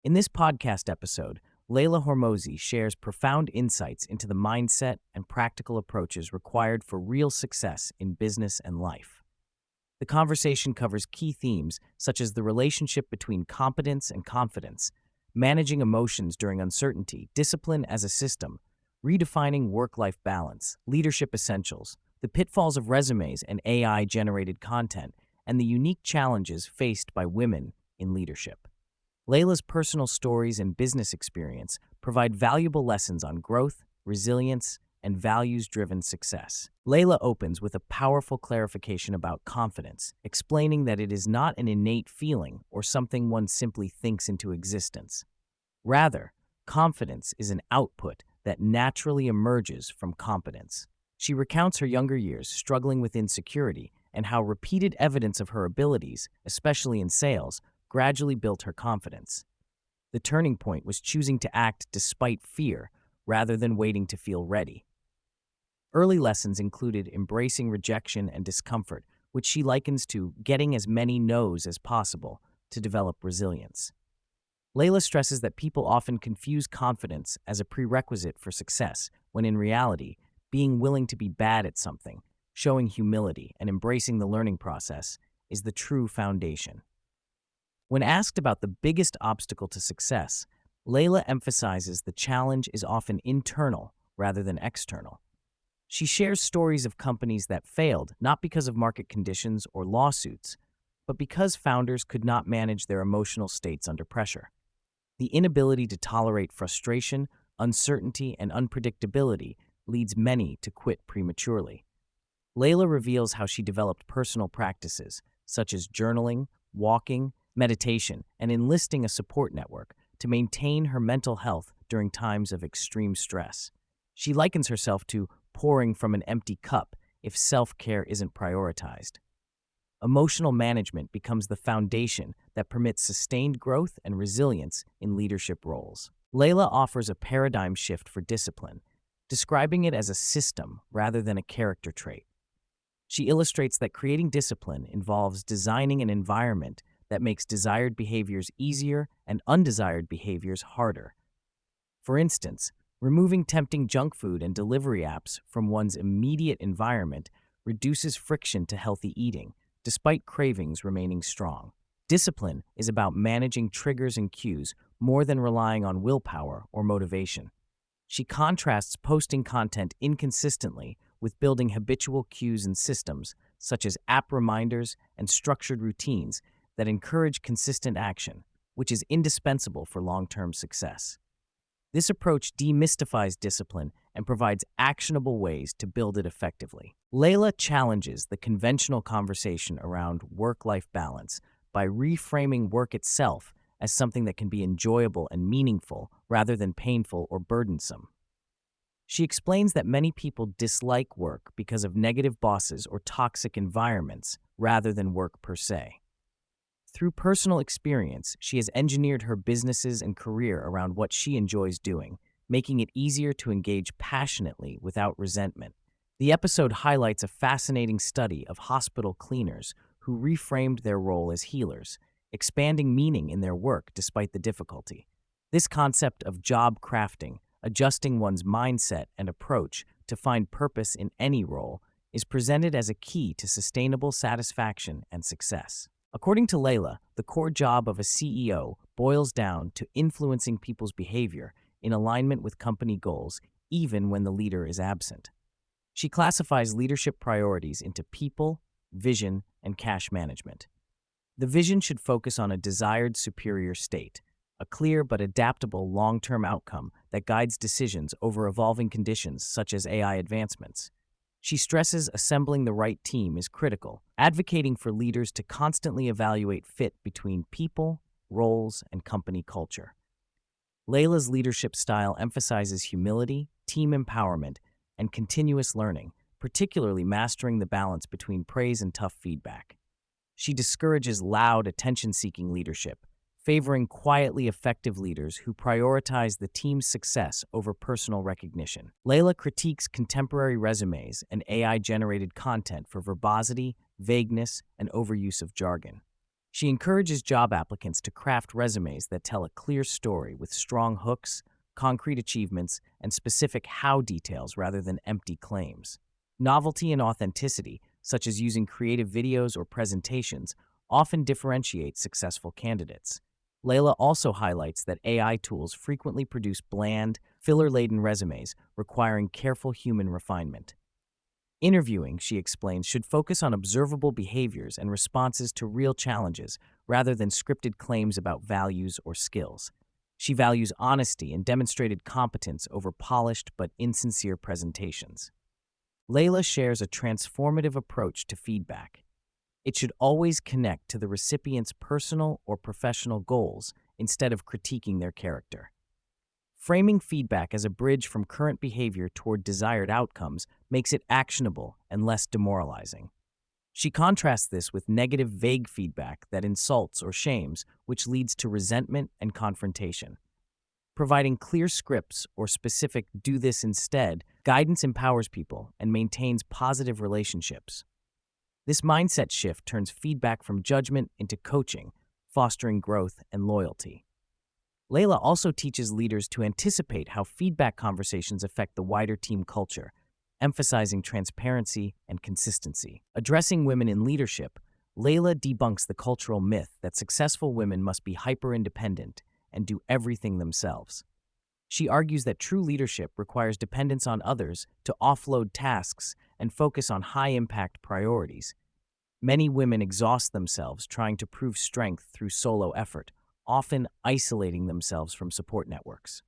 In this podcast episode, Leila Hormozi shares profound insights into the mindset and practical approaches required for real success in business and life. The conversation covers key themes such as the relationship between competence and confidence, managing emotions during uncertainty, discipline as a system, redefining work-life balance, leadership essentials, the pitfalls of resumes and AI-generated content, and the unique challenges faced by women in leadership. Layla's personal stories and business experience provide valuable lessons on growth, resilience, and values-driven success. Layla opens with a powerful clarification about confidence, explaining that it is not an innate feeling or something one simply thinks into existence. Rather, confidence is an output that naturally emerges from competence. She recounts her younger years struggling with insecurity and how repeated evidence of her abilities, especially in sales, gradually built her confidence. The turning point was choosing to act despite fear rather than waiting to feel ready. Early lessons included embracing rejection and discomfort, which she likens to getting as many no's as possible to develop resilience. Layla stresses that people often confuse confidence as a prerequisite for success, when in reality, being willing to be bad at something, showing humility, and embracing the learning process is the true foundation. When asked about the biggest obstacle to success, Layla emphasizes the challenge is often internal rather than external. She shares stories of companies that failed not because of market conditions or lawsuits, but because founders could not manage their emotional states under pressure. The inability to tolerate frustration, uncertainty, and unpredictability leads many to quit prematurely. Layla reveals how she developed personal practices, such as journaling, walking, meditation, and enlisting a support network to maintain her mental health during times of extreme stress. She likens herself to pouring from an empty cup if self-care isn't prioritized. Emotional management becomes the foundation that permits sustained growth and resilience in leadership roles. Layla offers a paradigm shift for discipline, describing it as a system rather than a character trait. She illustrates that creating discipline involves designing an environment that makes desired behaviors easier and undesired behaviors harder. For instance, removing tempting junk food and delivery apps from one's immediate environment reduces friction to healthy eating, despite cravings remaining strong. Discipline is about managing triggers and cues more than relying on willpower or motivation. She contrasts posting content inconsistently with building habitual cues and systems, such as app reminders and structured routines that encourage consistent action, which is indispensable for long-term success. This approach demystifies discipline and provides actionable ways to build it effectively. Layla challenges the conventional conversation around work-life balance by reframing work itself as something that can be enjoyable and meaningful rather than painful or burdensome. She explains that many people dislike work because of negative bosses or toxic environments rather than work per se. Through personal experience, she has engineered her businesses and career around what she enjoys doing, making it easier to engage passionately without resentment. The episode highlights a fascinating study of hospital cleaners who reframed their role as healers, expanding meaning in their work despite the difficulty. This concept of job crafting, adjusting one's mindset and approach to find purpose in any role, is presented as a key to sustainable satisfaction and success. According to Layla, the core job of a CEO boils down to influencing people's behavior in alignment with company goals, even when the leader is absent. She classifies leadership priorities into people, vision, and cash management. The vision should focus on a desired superior state, a clear but adaptable long-term outcome that guides decisions over evolving conditions such as AI advancements. She stresses assembling the right team is critical, advocating for leaders to constantly evaluate fit between people, roles, and company culture. Layla's leadership style emphasizes humility, team empowerment, and continuous learning, particularly mastering the balance between praise and tough feedback. She discourages loud, attention-seeking leadership, favoring quietly effective leaders who prioritize the team's success over personal recognition. Layla critiques contemporary resumes and AI-generated content for verbosity, vagueness, and overuse of jargon. She encourages job applicants to craft resumes that tell a clear story with strong hooks, concrete achievements, and specific how details rather than empty claims. Novelty and authenticity, such as using creative videos or presentations, often differentiate successful candidates. Leila also highlights that AI tools frequently produce bland, filler-laden resumes requiring careful human refinement. Interviewing, she explains, should focus on observable behaviors and responses to real challenges rather than scripted claims about values or skills. She values honesty and demonstrated competence over polished but insincere presentations. Leila shares a transformative approach to feedback. It should always connect to the recipient's personal or professional goals instead of critiquing their character. Framing feedback as a bridge from current behavior toward desired outcomes makes it actionable and less demoralizing. She contrasts this with negative, vague feedback that insults or shames, which leads to resentment and confrontation. Providing clear scripts or specific "do this instead" guidance empowers people and maintains positive relationships. This mindset shift turns feedback from judgment into coaching, fostering growth and loyalty. Leila also teaches leaders to anticipate how feedback conversations affect the wider team culture, emphasizing transparency and consistency. Addressing women in leadership, Leila debunks the cultural myth that successful women must be hyper-independent and do everything themselves. She argues that true leadership requires dependence on others to offload tasks and focus on high-impact priorities. Many women exhaust themselves trying to prove strength through solo effort, often isolating themselves from support networks.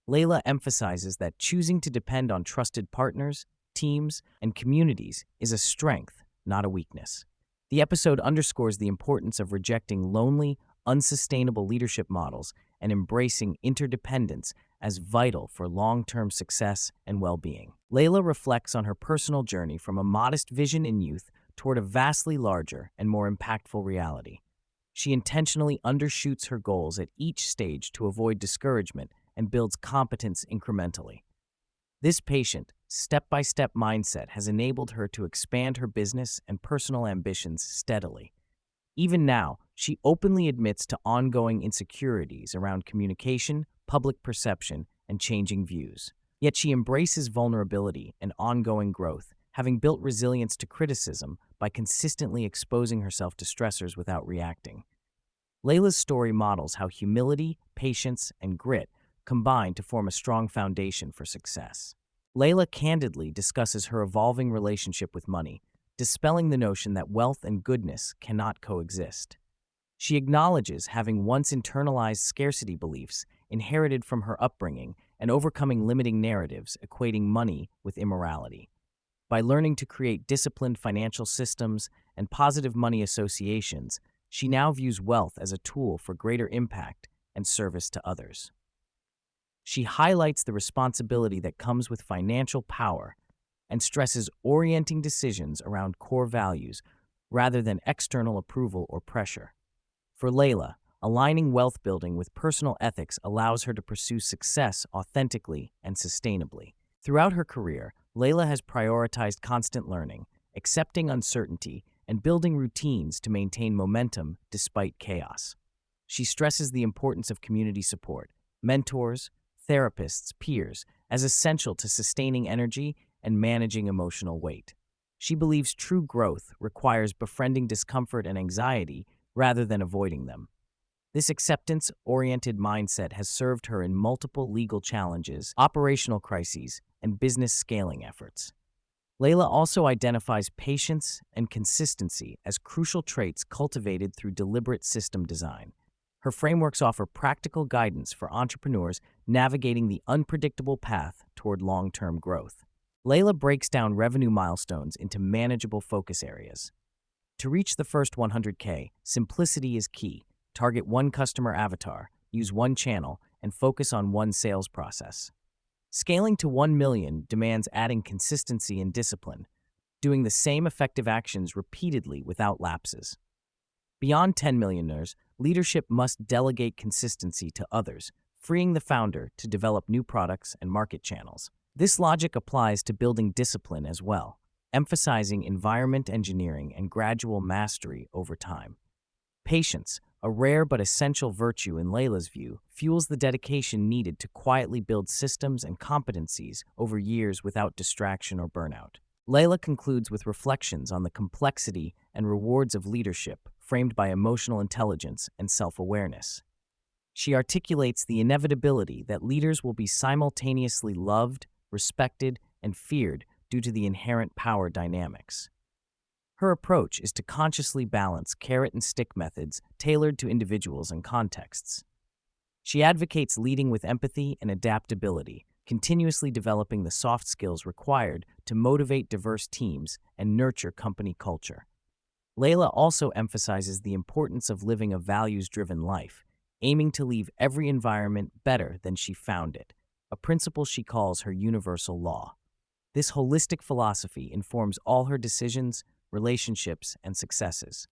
Leila emphasizes that choosing to depend on trusted partners, teams, and communities is a strength, not a weakness. The episode underscores the importance of rejecting lonely, unsustainable leadership models and embracing interdependence as vital for long-term success and well-being. Leila reflects on her personal journey from a modest vision in youth toward a vastly larger and more impactful reality. She intentionally undershoots her goals at each stage to avoid discouragement and builds competence incrementally. This patient, step-by-step mindset has enabled her to expand her business and personal ambitions steadily. Even now, she openly admits to ongoing insecurities around communication, public perception, and changing views. Yet she embraces vulnerability and ongoing growth, having built resilience to criticism by consistently exposing herself to stressors without reacting. Leila's story models how humility, patience, and grit combine to form a strong foundation for success. Leila candidly discusses her evolving relationship with money, dispelling the notion that wealth and goodness cannot coexist. She acknowledges having once internalized scarcity beliefs inherited from her upbringing and overcoming limiting narratives equating money with immorality. By learning to create disciplined financial systems and positive money associations, she now views wealth as a tool for greater impact and service to others. She highlights the responsibility that comes with financial power and stresses orienting decisions around core values rather than external approval or pressure. For Leila, aligning wealth building with personal ethics allows her to pursue success authentically and sustainably. Throughout her career, Leila has prioritized constant learning, accepting uncertainty, and building routines to maintain momentum despite chaos. She stresses the importance of community support, mentors, therapists, peers, as essential to sustaining energy and managing emotional weight. She believes true growth requires befriending discomfort and anxiety rather than avoiding them. This acceptance-oriented mindset has served her in multiple legal challenges, operational crises, and business scaling efforts. Leila also identifies patience and consistency as crucial traits cultivated through deliberate system design. Her frameworks offer practical guidance for entrepreneurs navigating the unpredictable path toward long-term growth. Leila breaks down revenue milestones into manageable focus areas. To reach the first 100K, simplicity is key. Target one customer avatar, use one channel, and focus on one sales process. Scaling to 1 million demands adding consistency and discipline, doing the same effective actions repeatedly without lapses. Beyond 10 millionaires, leadership must delegate consistency to others, freeing the founder to develop new products and market channels. This logic applies to building discipline as well, emphasizing environment engineering and gradual mastery over time. Patience, a rare but essential virtue in Leila's view, fuels the dedication needed to quietly build systems and competencies over years without distraction or burnout. Leila concludes with reflections on the complexity and rewards of leadership, framed by emotional intelligence and self-awareness. She articulates the inevitability that leaders will be simultaneously loved, respected, and feared due to the inherent power dynamics. Her approach is to consciously balance carrot and stick methods tailored to individuals and contexts. She advocates leading with empathy and adaptability, continuously developing the soft skills required to motivate diverse teams and nurture company culture. Leila also emphasizes the importance of living a values-driven life, aiming to leave every environment better than she found it, a principle she calls her universal law. This holistic philosophy informs all her decisions, relationships, and successes.